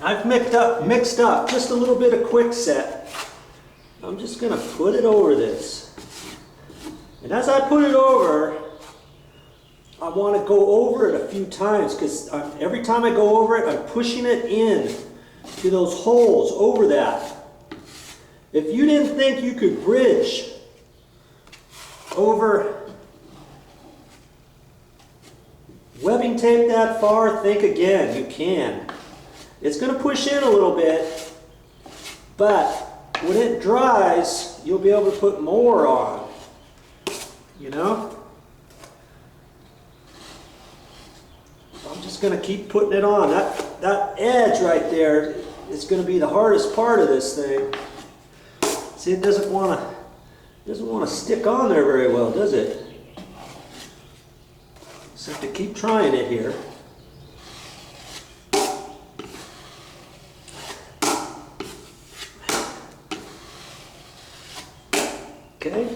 I've mixed up just a little bit of quickset. I'm just going to put it over this. And as I put it over, I want to go over it a few times because every time I go over it, I'm pushing it in to those holes over that. If you didn't think you could bridge over webbing tape that far, think again. You can. It's going to push in a little bit, but when it dries, you'll be able to put more on, you know? I'm just going to keep putting it on. That edge right there is going to be the hardest part of this thing. See, it doesn't want to stick on there very well, does it? Just have to keep trying it here. Okay.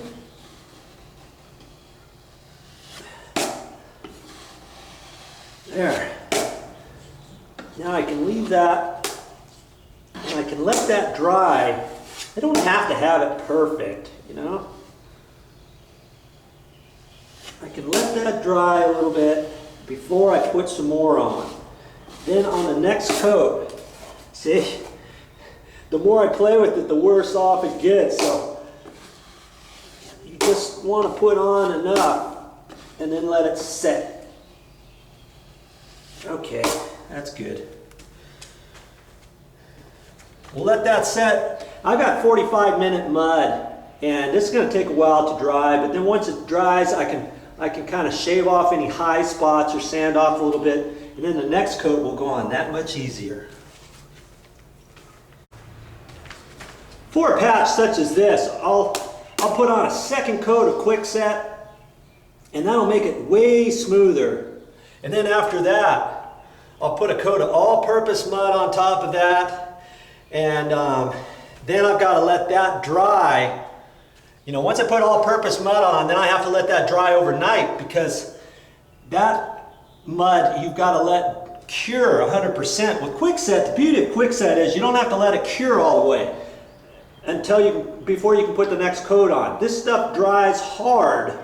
There. Now I can leave that, and I can let that dry. I don't have to have it perfect, you know? I can let that dry a little bit before I put some more on. Then on the next coat, see, the more I play with it, the worse off it gets. So you just want to put on enough and then let it set. Okay, that's good. We'll let that set. I've got 45-minute mud, and this is going to take a while to dry, but then once it dries, I can kind of shave off any high spots or sand off a little bit, and then the next coat will go on that much easier. For a patch such as this, I'll put on a second coat of quickset, and that'll make it way smoother. And then after that, I'll put a coat of all-purpose mud on top of that, and then I've got to let that dry. You know, once I put all-purpose mud on, then I have to let that dry overnight, because that mud you've got to let cure 100%. With quickset, the beauty of quickset is you don't have to let it cure all the way before you can put the next coat on. This stuff dries hard,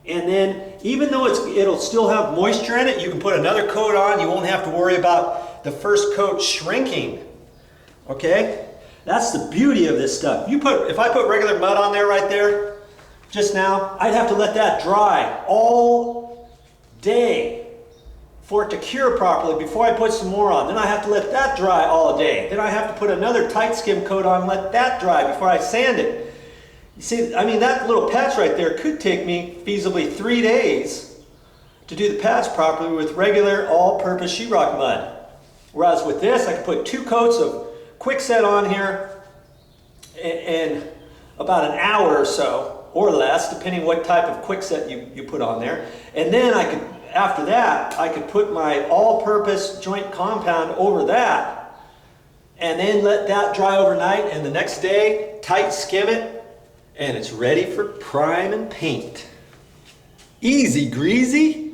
and then even though it'll still have moisture in it, you can put another coat on. You won't have to worry about the first coat shrinking. Okay? That's the beauty of this stuff. If I put regular mud on there right there, just now, I'd have to let that dry all day for it to cure properly before I put some more on. Then I have to let that dry all day. Then I have to put another tight skim coat on and let that dry before I sand it. You see, I mean, that little patch right there could take me feasibly 3 days to do the patch properly with regular all-purpose sheetrock mud. Whereas with this, I can put 2 coats of quickset on here in about an hour or so, or less, depending what type of quickset you put on there. And then after that, I could put my all-purpose joint compound over that, and then let that dry overnight, and the next day, tight skim it, and it's ready for prime and paint. Easy greasy.